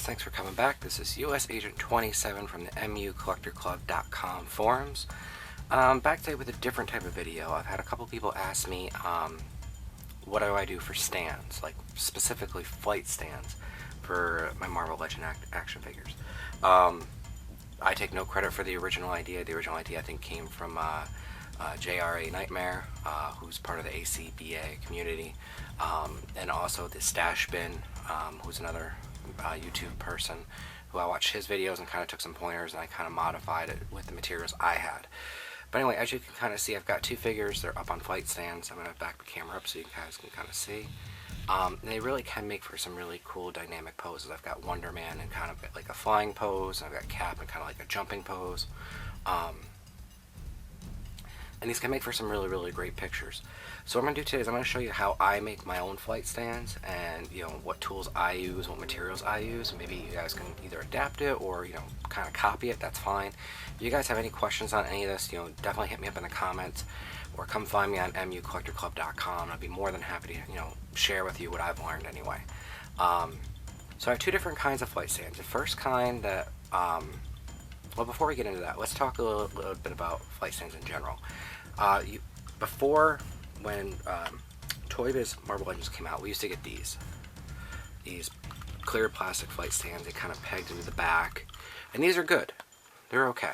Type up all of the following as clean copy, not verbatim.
guys, thanks for coming back. This is US Agent 27 from the MUCollectorClub.com forums. Back today with a different type of video. I've had a couple people ask me, what do I do for stands, like specifically flight stands for my Marvel Legend action figures. I take no credit for the original idea. The original idea I think came from JRaNightmare, who's part of the ACBA community, and also the Stashbin, who's another YouTube person who I watched his videos and kind of took some pointers, and I kind of modified it with the materials I had. But anyway, as you can kind of see, I've got two figures. They're up on flight stands. I'm going to back the camera up so you guys can kind of see. They really can make for some really cool dynamic poses. I've got Wonder Man in kind of like a flying pose, and I've got Cap in kind of like a jumping pose. And these can make for some really, really great pictures. So what I'm going to do today is I'm going to show you how I make my own flight stands, and what tools I use, what materials I use. Maybe you guys can either adapt it or kind of copy it. That's fine. If you guys have any questions on any of this, definitely hit me up in the comments, or come find me on MUCollectorClub.com. I'd be more than happy to share with you what I've learned anyway. So I have two different kinds of flight stands. The first kind that, well, before we get into that, let's talk a little bit about flight stands in general. Before, when Toy Biz Marvel Legends came out, we used to get these clear plastic flight stands. They kind of pegged into the back, and these are good. They're okay.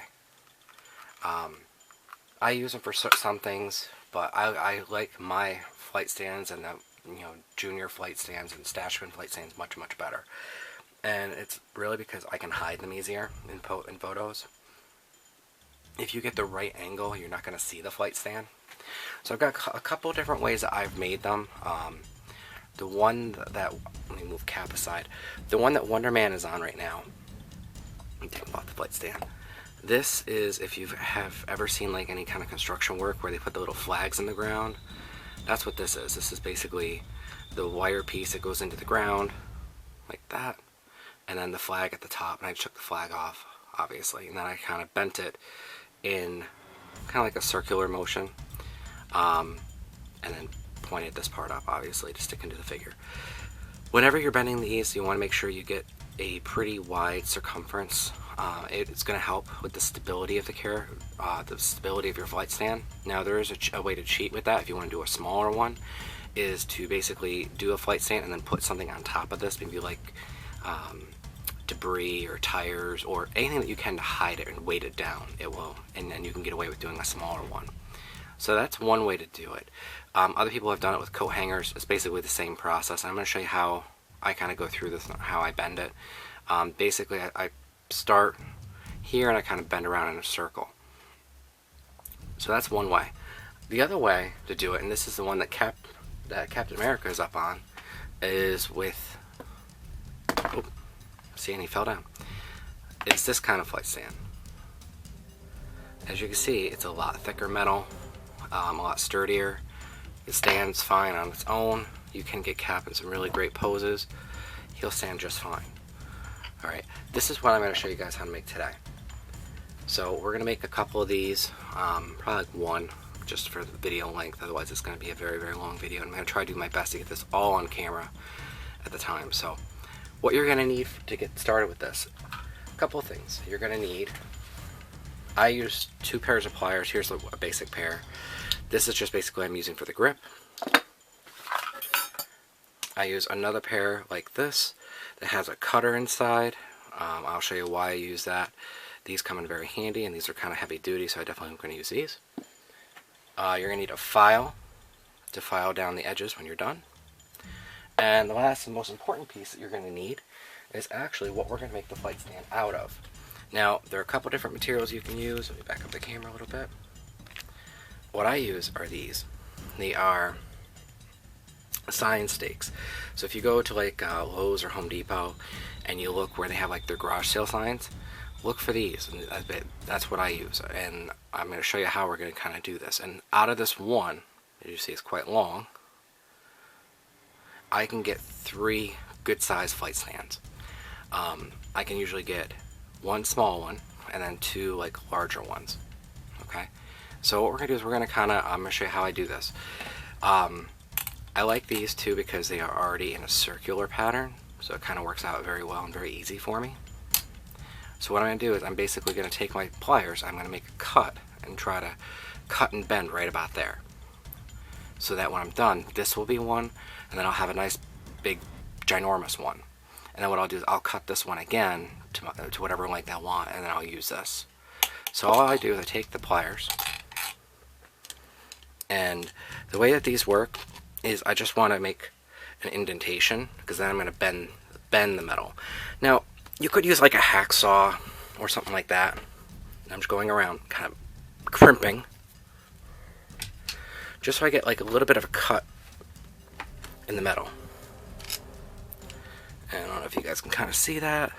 I use them for some things, but I like my flight stands and the junior flight stands and Stashbin flight stands much better. And it's really because I can hide them easier in photos. If you get the right angle, you're not going to see the flight stand. So I've got a couple different ways that I've made them. The one that, let me move Cap aside, the one that Wonder Man is on right now, let me take him off the flight stand. This is, if you have ever seen like any kind of construction work where they put the little flags in the ground, that's what this is. This is basically the wire piece that goes into the ground, like that, and then the flag at the top, and I took the flag off, obviously, and then I kind of bent it in kind of like a circular motion, and then pointed this part up, obviously, to stick into the figure. Whenever you're bending these, you want to make sure you get a pretty wide circumference. It's going to help with the stability of the stability of your flight stand. Now, there is a way to cheat with that if you want to do a smaller one, is to basically do a flight stand and then put something on top of this, maybe like debris or tires or anything that you can to hide it and weight it down. It will, and then you can get away with doing a smaller one. So that's one way to do it. Other people have done it with coat hangers. It's basically the same process. I'm going to show you how I kind of go through this, how I bend it. Basically, I start here and I kind of bend around in a circle. So that's one way. The other way to do it, and this is the one that Captain America is up on, is with, oh, see, and he fell down. It's this kind of flight stand. As you can see, it's a lot thicker metal, a lot sturdier. It stands fine on its own. You can get Cap in some really great poses. He'll stand just fine. Alright, this is what I'm going to show you guys how to make today. So we're going to make a couple of these, probably like one, just for the video length, otherwise it's going to be a very, very long video. I'm going to try to do my best to get this all on camera at the time. So what you're going to need to get started with this, a couple of things. You're going to need, I use two pairs of pliers. Here's a basic pair. This is just basically I'm using for the grip. I use another pair like this that has a cutter inside. I'll show you why I use that. These come in very handy, and these are kind of heavy duty, so I definitely am going to use these. You're going to need a file to file down the edges when you're done. And the last and most important piece that you're going to need is actually what we're going to make the flight stand out of. Now, there are a couple different materials you can use. Let me back up the camera a little bit. What I use are these. They are sign stakes. So if you go to like Lowe's or Home Depot and you look where they have like their garage sale signs, look for these, and that's what I use. And I'm going to show you how we're going to kind of do this. And out of this one, as you see, it's quite long, I can get 3 good sized flight stands. I can usually get one small one and then 2 like larger ones. Okay, so what we're going to do is we're going to kind of, I'm going to show you how I do this. I like these two because they are already in a circular pattern, So it kind of works out very well and very easy for me. So what I'm going to do is I'm basically going to take my pliers, I'm going to make a cut and try to cut and bend right about there. So that when I'm done, this will be one, and then I'll have a nice big ginormous one. And then what I'll do is I'll cut this one again to whatever length I want, and then I'll use this. So all I do is I take the pliers, and the way that these work is I just want to make an indentation, because then I'm going to bend the metal. Now, you could use like a hacksaw or something like that. And I'm just going around kind of crimping, just so I get like a little bit of a cut in the metal. And I don't know if you guys can kind of see that.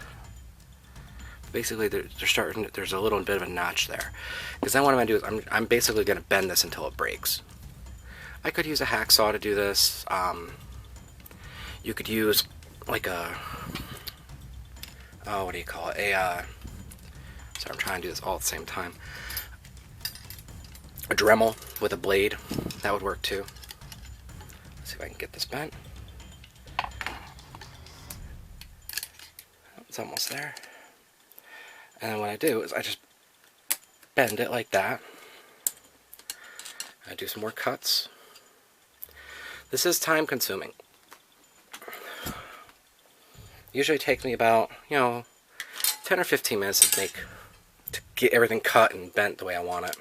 Basically, there's a little bit of a notch there. Because then what I'm going to do is I'm basically going to bend this until it breaks. I could use a hacksaw to do this. You could use like a, what do you call it? So I'm trying to do this all at the same time. A Dremel with a blade, that would work too. Let's see if I can get this bent. It's almost there. And then what I do is I just bend it like that. I do some more cuts. This is time consuming. Usually takes me about, 10 or 15 minutes to get everything cut and bent the way I want it.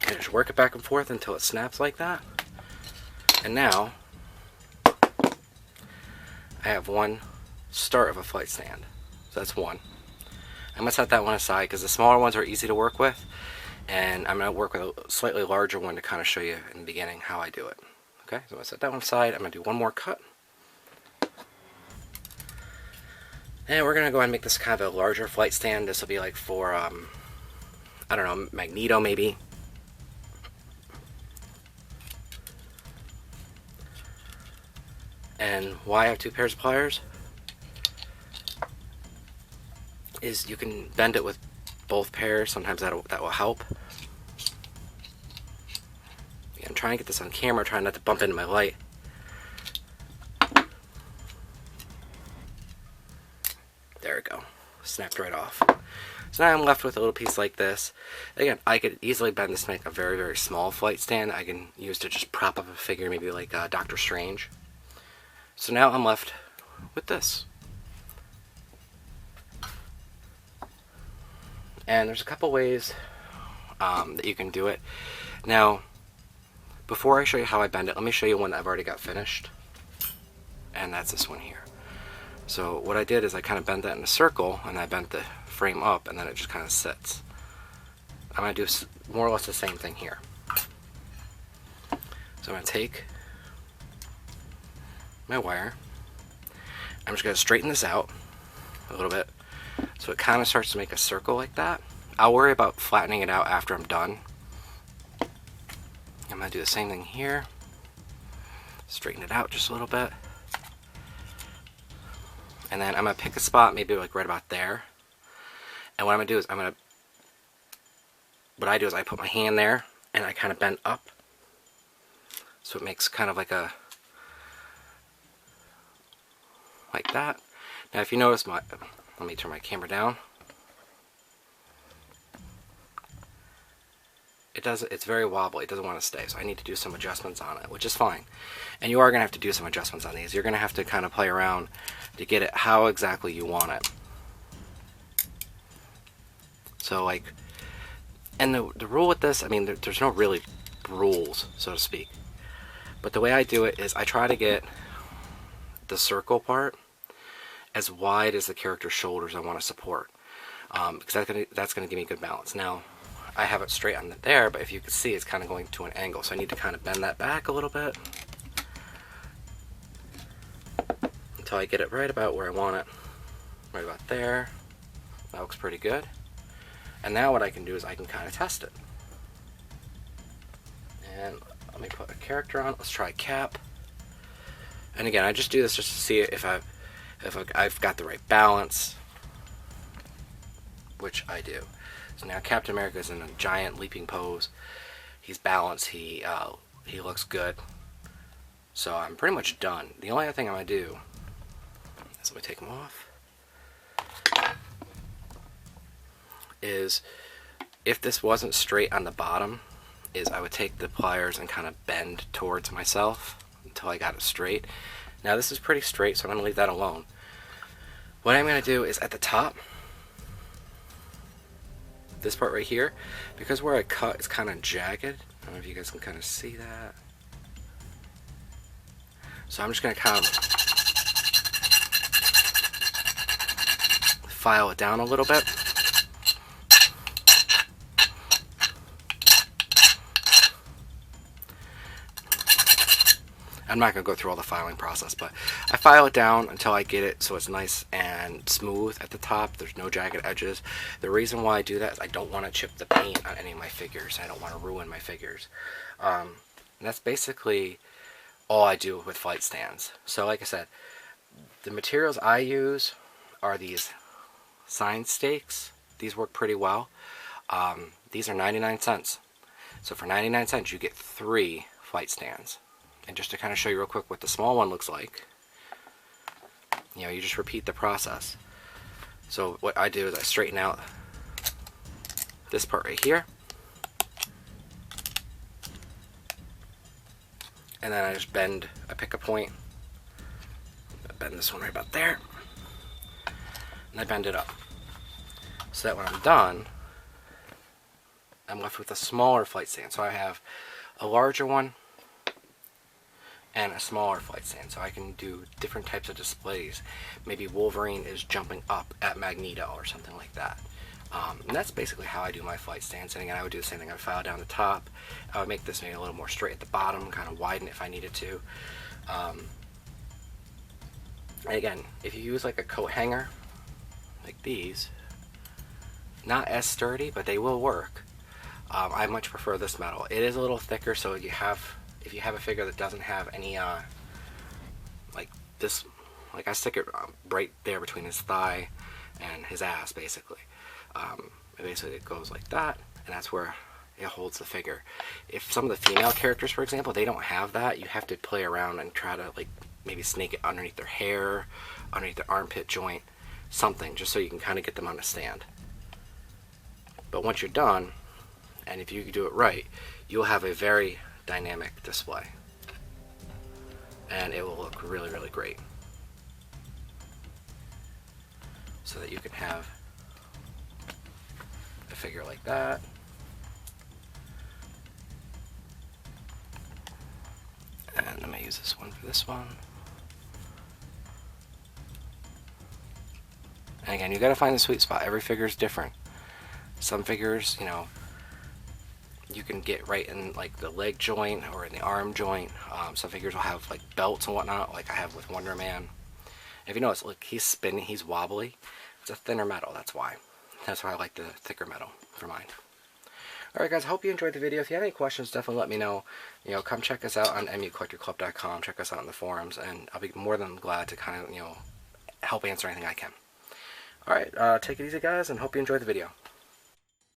And just work it back and forth until it snaps like that. And now I have one start of a flight stand. So that's one. I'm going to set that one aside because the smaller ones are easy to work with, and I'm going to work with a slightly larger one to kind of show you in the beginning how I do it. Okay, so I'm going to set that one aside. I'm going to do one more cut. And we're going to go ahead and make this kind of a larger flight stand. This will be like for, I don't know, Magneto maybe. And why I have two pairs of pliers is you can bend it with both pairs. Sometimes that will help. Yeah, I'm trying to get this on camera, trying not to bump into my light. There we go. Snapped right off. So now I'm left with a little piece like this. Again, I could easily bend this to make a very, very small flight stand. I can use to just prop up a figure, maybe like Doctor Strange. So now I'm left with this. And there's a couple ways that you can do it. Now, before I show you how I bend it, let me show you one that I've already got finished. And that's this one here. So what I did is I kind of bent that in a circle, and I bent the frame up, and then it just kind of sits. I'm going to do more or less the same thing here. So I'm going to take my wire. I'm just going to straighten this out a little bit so it kind of starts to make a circle like that. I'll worry about flattening it out after I'm done. I'm going to do the same thing here. Straighten it out just a little bit. And then I'm going to pick a spot maybe like right about there. And what I'm going to do is what I do is I put my hand there and I kind of bend up. So it makes kind of like a, like that. Now if you notice let me turn my camera down. It's very wobbly. It doesn't want to stay. So I need to do some adjustments on it, which is fine. And you are going to have to do some adjustments on these. You're going to have to kind of play around to get it how exactly you want it. So like, and the rule with this, I mean, there's no really rules, so to speak. But the way I do it is I try to get the circle part as wide as the character's shoulders I want to support, because that's gonna give me good balance. Now I have it straight on there, but if you can see, it's kind of going to an angle, so I need to kind of bend that back a little bit until I get it right about where I want it, right about there. That looks pretty good. And now what I can do is I can kind of test it. And let me put a character on. Let's try cap. And again, I just do this just to see if I've got the right balance, which I do. So now Captain America is in a giant leaping pose. He's balanced. He He looks good. So I'm pretty much done. The only other thing I'm going to do is, let me take him off, is if this wasn't straight on the bottom, is I would take the pliers and kind of bend towards myself until I got it straight. Now this is pretty straight, so I'm going to leave that alone. What I'm going to do is at the top, this part right here, because where I cut is kind of jagged. I don't know if you guys can kind of see that. So I'm just going to kind of file it down a little bit. I'm not going to go through all the filing process, but I file it down until I get it so it's nice and smooth at the top. There's no jagged edges. The reason why I do that is I don't want to chip the paint on any of my figures. I don't want to ruin my figures. And that's basically all I do with flight stands. So like I said, the materials I use are these sign stakes. These work pretty well. These are 99 cents. So for 99 cents you get 3 flight stands. And just to kind of show you real quick what the small one looks like, you know, you just repeat the process. So what I do is I straighten out this part right here, and then I just bend, I pick a point, I bend this one right about there, and I bend it up. So that when I'm done, I'm left with a smaller flight stand. So I have a larger one and a smaller flight stand, so I can do different types of displays. Maybe Wolverine is jumping up at Magneto or something like that. And that's basically how I do my flight stands. And again, I would do the same thing. I would file down the top. I would make this maybe a little more straight at the bottom, kind of widen it if I needed to. And again, if you use like a coat hanger, like these, not as sturdy, but they will work. I much prefer this metal. It is a little thicker, so if you have a figure that doesn't have any, like this, like I stick it right there between his thigh and his ass, basically. Basically it goes like that, and that's where it holds the figure. If some of the female characters, for example, they don't have that, you have to play around and try to like maybe snake it underneath their hair, underneath their armpit joint, something, just so you can kind of get them on a stand. But once you're done, and if you do it right, you'll have a very dynamic display, and it will look really, really great, so that you can have a figure like that, and I'm going to use this one for this one. And again, you got to find the sweet spot. Every figure is different. Some figures, you know, you can get right in like the leg joint or in the arm joint. Some figures will have like belts and whatnot, like I have with Wonder Man. If you notice, look, he's spinning, he's wobbly. It's a thinner metal, that's why. That's why I like the thicker metal for mine. Alright guys, I hope you enjoyed the video. If you have any questions, definitely let me know. You know, come check us out on mucollectorclub.com, check us out in the forums, and I'll be more than glad to kind of, you know, help answer anything I can. Alright, take it easy guys, and hope you enjoyed the video.